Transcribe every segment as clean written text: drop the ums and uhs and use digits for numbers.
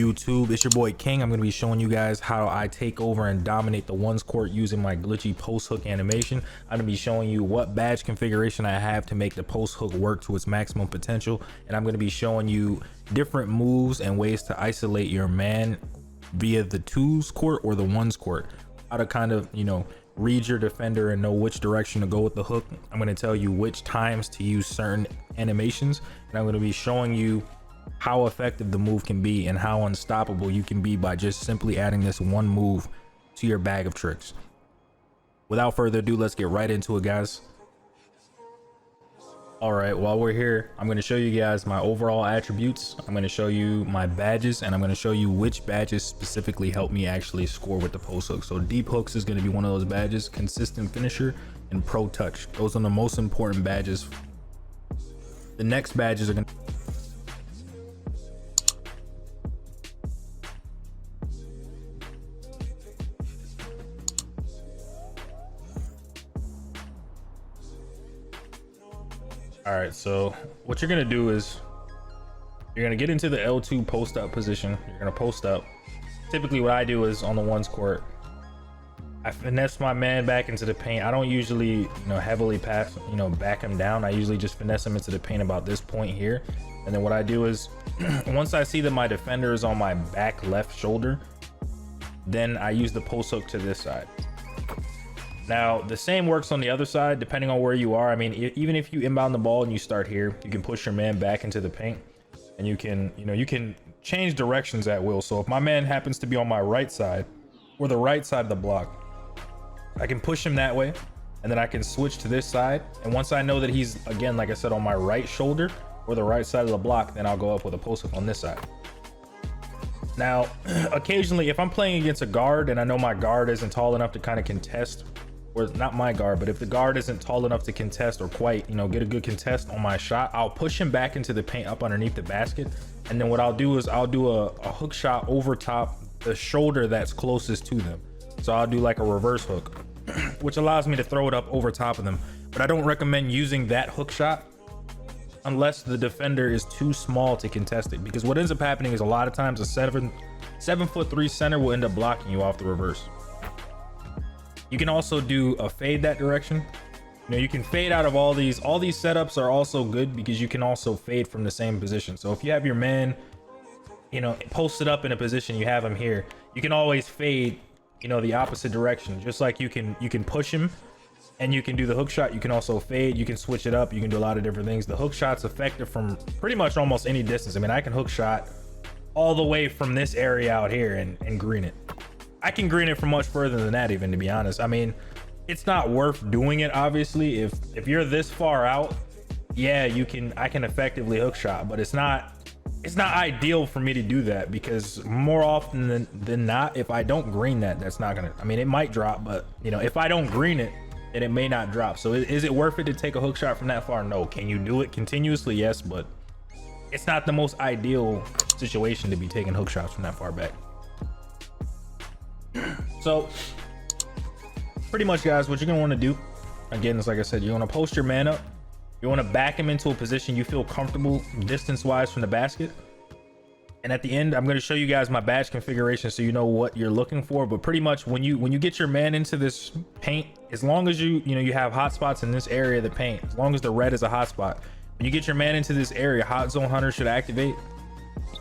YouTube? It's your boy King. I'm going to be showing you guys how I take over and dominate the ones court using my glitchy post hook animation. I'm going to be showing you what badge configuration I have to make the post hook work to its maximum potential, and I'm going to be showing you different moves and ways to isolate your man via the twos court or the ones court. How to kind of, you know, read your defender and know which direction to go with the hook. I'm going to tell you which times to use certain animations, and I'm going to be showing you how effective the move can be and how unstoppable you can be by just simply adding this one move to your bag of tricks. Without further ado, let's get right into it, guys. All right, while we're here, I'm going to show you guys my overall attributes. I'm going to show you my badges, and I'm going to show you which badges specifically help me actually score with the post hook. So deep hooks is going to be one of those badges, consistent finisher, and pro touch. Those are the most important badges. The next badges are going to All right, so what you're gonna do is you're gonna get into the L2 post up position. You're gonna post up. Typically what I do is on the ones court, I finesse my man back into the paint. I don't usually, heavily pass, back him down. I usually just finesse him into the paint about this point here. And then what I do is once I see that my defender is on my back left shoulder, then I use the post hook to this side. Now, the same works on the other side, depending on where you are. I mean, even if you inbound the ball and you start here, you can push your man back into the paint, and you can, you can change directions at will. So if my man happens to be on my right side or the right side of the block, I can push him that way, and then I can switch to this side. And once I know that he's, again, like I said, on my right shoulder or the right side of the block, then I'll go up with a post hook on this side. Now, occasionally, if I'm playing against a guard and I know my guard isn't tall enough to kind of contest, or not my guard, but if the guard isn't tall enough to contest or quite, get a good contest on my shot, I'll push him back into the paint up underneath the basket. And then what I'll do is I'll do a hook shot over top the shoulder that's closest to them. So I'll do like a reverse hook, which allows me to throw it up over top of them. But I don't recommend using that hook shot unless the defender is too small to contest it, because what ends up happening is a lot of times a 7'3" center will end up blocking you off the reverse. You can also do a fade that direction. You can fade out of all these setups are also good because you can also fade from the same position. So if you have your man, posted up in a position, you have him here, you can always fade, the opposite direction. Just like you can push him and you can do the hook shot. You can also fade, you can switch it up. You can do a lot of different things. The hook shot's effective from pretty much almost any distance. I mean, I can hook shot all the way from this area out here and green it. I can green it from much further than that, even, to be honest. I mean, it's not worth doing it, obviously. If you're this far out, yeah, I can effectively hook shot, but it's not ideal for me to do that, because more often than not, if I don't green that, that's not gonna, I mean, it might drop, but if I don't green it, then it may not drop. So is it worth it to take a hook shot from that far? No. Can you do it continuously? Yes, but it's not the most ideal situation to be taking hook shots from that far back. So pretty much, guys, what you're gonna want to do, again, is like I said, you want to post your man up. You want to back him into a position you feel comfortable distance wise from the basket. And at the end, I'm going to show you guys my badge configuration so you know what you're looking for. But pretty much when you get your man into this paint, as long as you have hot spots in this area of the paint, as long as the red is a hot spot, when you get your man into this area, hot zone hunter should activate.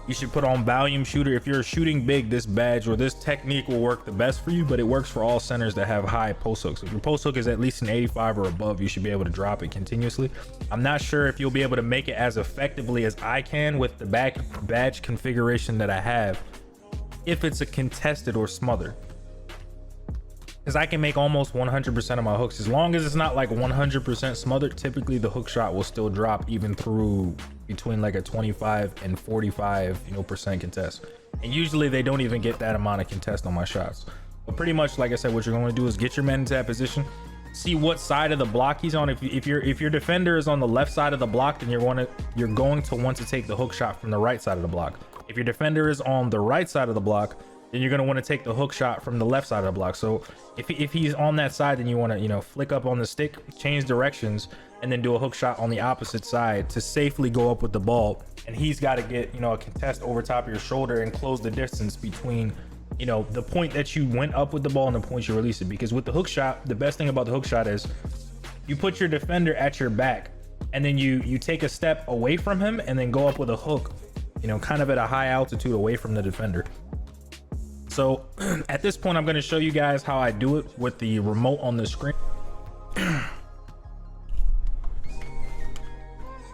You should put on volume shooter. If you're shooting big, this badge or this technique will work the best for you, but it works for all centers that have high post hooks. If your post hook is at least an 85 or above, you should be able to drop it continuously. I'm not sure if you'll be able to make it as effectively as I can with the back badge configuration that I have if it's a contested or smother, because I can make almost 100% of my hooks. As long as it's not like 100% smothered, typically the hook shot will still drop even through between like a 25 and 45% contest. And usually they don't even get that amount of contest on my shots. But pretty much, like I said, what you're going to do is get your man into that position, see what side of the block he's on. If your defender is on the left side of the block, then you're going to want to take the hook shot from the right side of the block. If your defender is on the right side of the block, then you're going to want to take the hook shot from the left side of the block. So if he's on that side, then you want to, you know, flick up on the stick, change directions, and then do a hook shot on the opposite side to safely go up with the ball. And he's got to get, you know, a contest over top of your shoulder and close the distance between, you know, the point that you went up with the ball and the point you release it. Because with the hook shot, the best thing about the hook shot is you put your defender at your back, and then you take a step away from him and then go up with a hook, you know, kind of at a high altitude away from the defender. So at this point, I'm going to show you guys how I do it with the remote on the screen.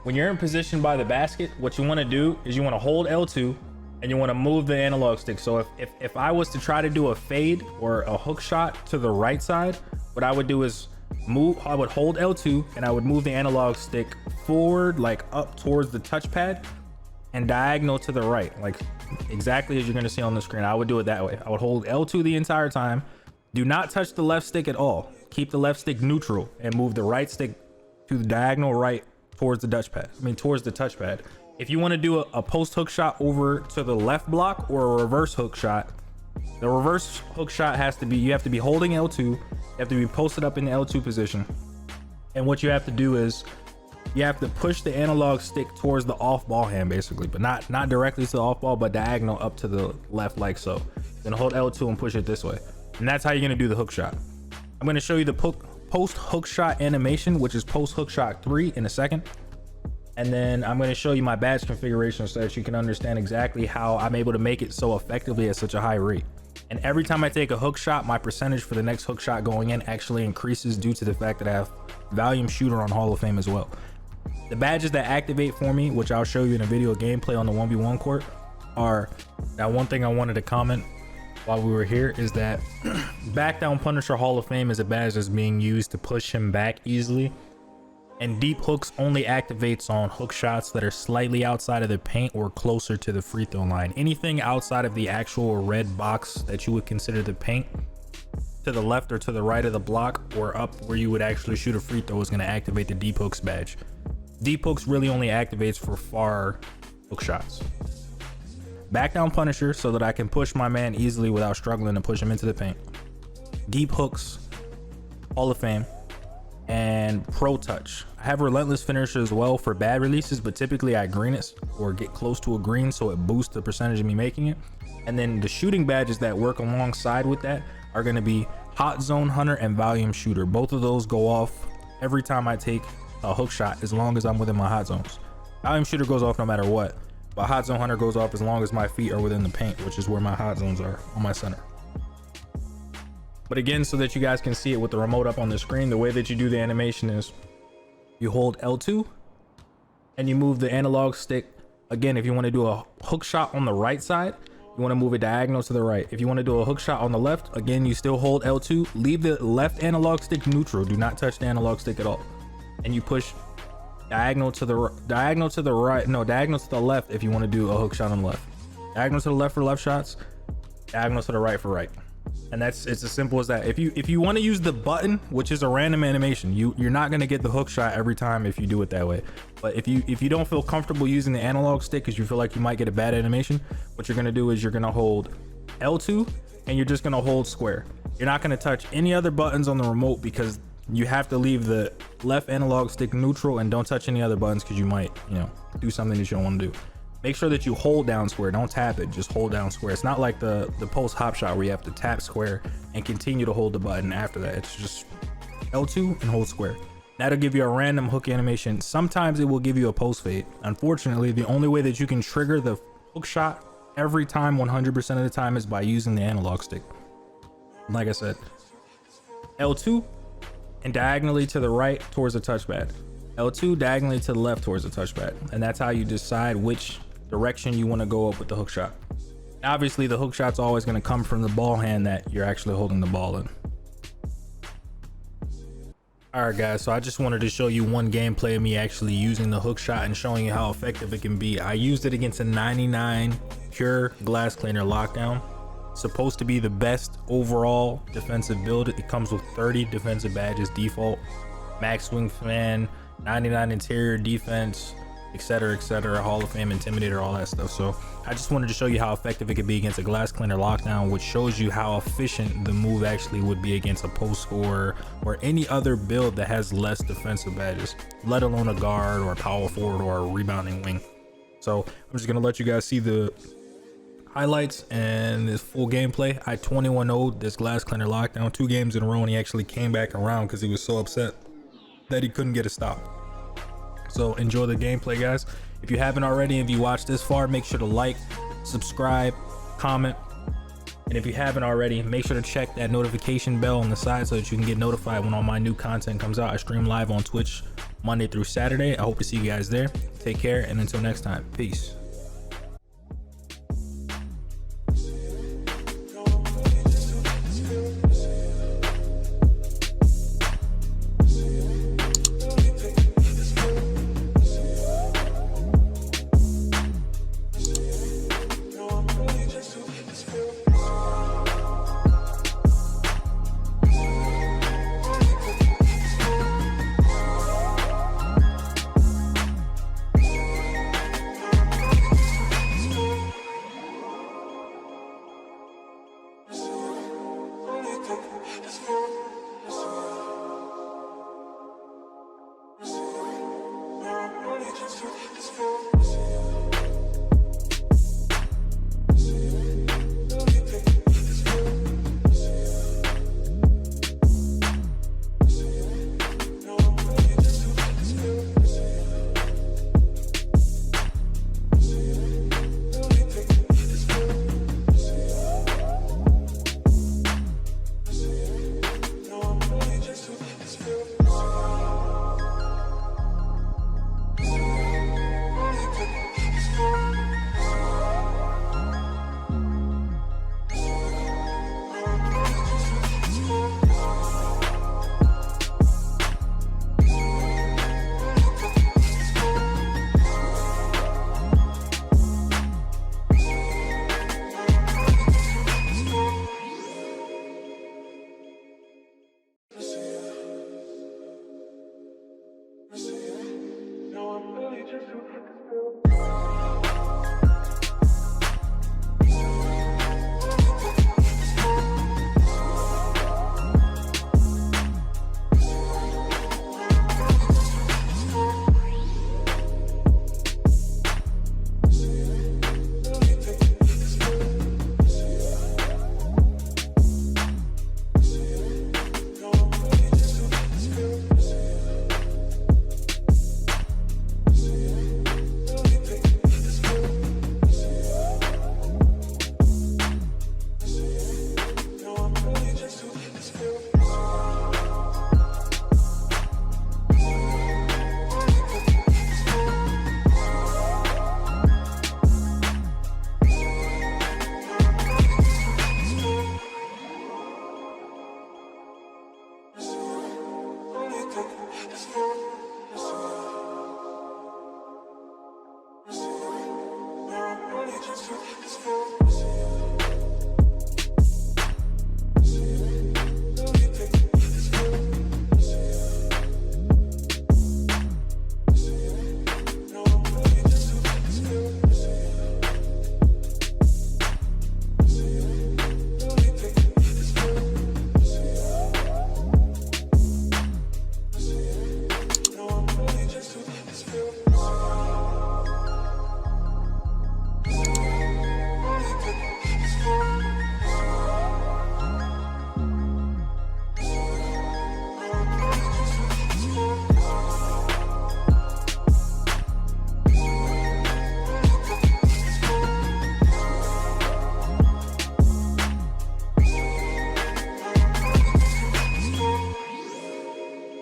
When you're in position by the basket, what you want to do is you want to hold L2 and you want to move the analog stick. So if I was to try to do a fade or a hook shot to the right side, what I would do is I would hold L2 and I would move the analog stick forward, like up towards the touchpad, and diagonal to the right, like exactly as you're going to see on the screen. I would do it that way. I would hold L2 the entire time. Do not touch the left stick at all. Keep the left stick neutral and move the right stick to the diagonal right towards the towards the touchpad. If you want to do a post hook shot over to the left block or a reverse hook shot, the reverse hook shot has to be, you have to be holding L2, you have to be posted up in the L2 position. And what you have to do is you have to push the analog stick towards the off ball hand, basically, but not directly to the off ball, but diagonal up to the left, like so. Then hold L2 and push it this way. And that's how you're going to do the hook shot. I'm going to show you the post hook shot animation, which is post hook shot 3, in a second. And then I'm going to show you my badge configuration so that you can understand exactly how I'm able to make it so effectively at such a high rate. And every time I take a hook shot, my percentage for the next hook shot going in actually increases due to the fact that I have volume shooter on Hall of Fame as well. The badges that activate for me, which I'll show you in a video gameplay on the 1v1 court, are, now one thing I wanted to comment while we were here is that Back Down Punisher Hall of Fame is a badge that's being used to push him back easily. And deep hooks only activates on hook shots that are slightly outside of the paint or closer to the free throw line. Anything outside of the actual red box that you would consider the paint, to the left or to the right of the block or up where you would actually shoot a free throw, is going to activate the deep hooks badge. Deep hooks really only activates for far hook shots. Back Down Punisher, so that I can push my man easily without struggling to push him into the paint. Deep hooks, Hall of Fame. And Pro Touch. I have Relentless Finisher as well for bad releases, but typically I green it or get close to a green so it boosts the percentage of me making it. And then the shooting badges that work alongside with that are going to be Hot Zone Hunter and Volume Shooter. Both of those go off every time I take a hook shot, as long as I'm within my hot zones. Volume Shooter goes off no matter what, but Hot Zone Hunter goes off as long as my feet are within the paint, which is where my hot zones are, on my center. But again, so that you guys can see it with the remote up on the screen, the way that you do the animation is you hold L2 and you move the analog stick. Again, if you want to do a hook shot on the right side, you want to move it diagonal to the right. If you want to do a hook shot on the left, again, you still hold L2, leave the left analog stick neutral. Do not touch the analog stick at all. And you push diagonal to the right, no, diagonal to the left if you want to do a hook shot on the left. Diagonal to the left for left shots, diagonal to the right for right. And it's as simple as that. If you want to use the button, which is a random animation, you're not going to get the hook shot every time if you do it that way. But if you don't feel comfortable using the analog stick because you feel like you might get a bad animation, what you're going to do is you're going to hold L2 and you're just going to hold square. You're not going to touch any other buttons on the remote because you have to leave the left analog stick neutral, and don't touch any other buttons because you might, you know, do something that you don't want to do. Make sure that you hold down square, don't tap it, just hold down square. It's not like the post hop shot where you have to tap square and continue to hold the button after that. It's just L2 and hold square. That'll give you a random hook animation. Sometimes it will give you a post fade. Unfortunately, the only way that you can trigger the hook shot every time, 100% of the time, is by using the analog stick. Like I said, L2 and diagonally to the right towards the touchpad. L2 diagonally to the left towards the touchpad. And that's how you decide which direction you want to go up with the hook shot. Obviously, the hook shot's always going to come from the ball hand that you're actually holding the ball in. All right, guys, so I just wanted to show you one gameplay of me actually using the hook shot and showing you how effective it can be. I used it against a 99 pure glass cleaner lockdown. Supposed to be the best overall defensive build. It comes with 30 defensive badges default, max wingspan, 99 interior defense, etc., Hall of Fame Intimidator, all that stuff. So I just wanted to show you how effective it could be against a Glass Cleaner Lockdown, which shows you how efficient the move actually would be against a post scorer or any other build that has less defensive badges, let alone a guard or a power forward or a rebounding wing. So I'm just gonna let you guys see the highlights and this full gameplay. I 21-0'd this Glass Cleaner Lockdown 2 games in a row, and he actually came back around because he was so upset that he couldn't get a stop. So enjoy the gameplay, guys. If you haven't already, if you watched this far, make sure to like, subscribe, comment, and if you haven't already, make sure to check that notification bell on the side so that you can get notified when all my new content comes out. I stream live on Twitch Monday through Saturday. I hope to see you guys there. Take care, and until next time, peace. Let's go.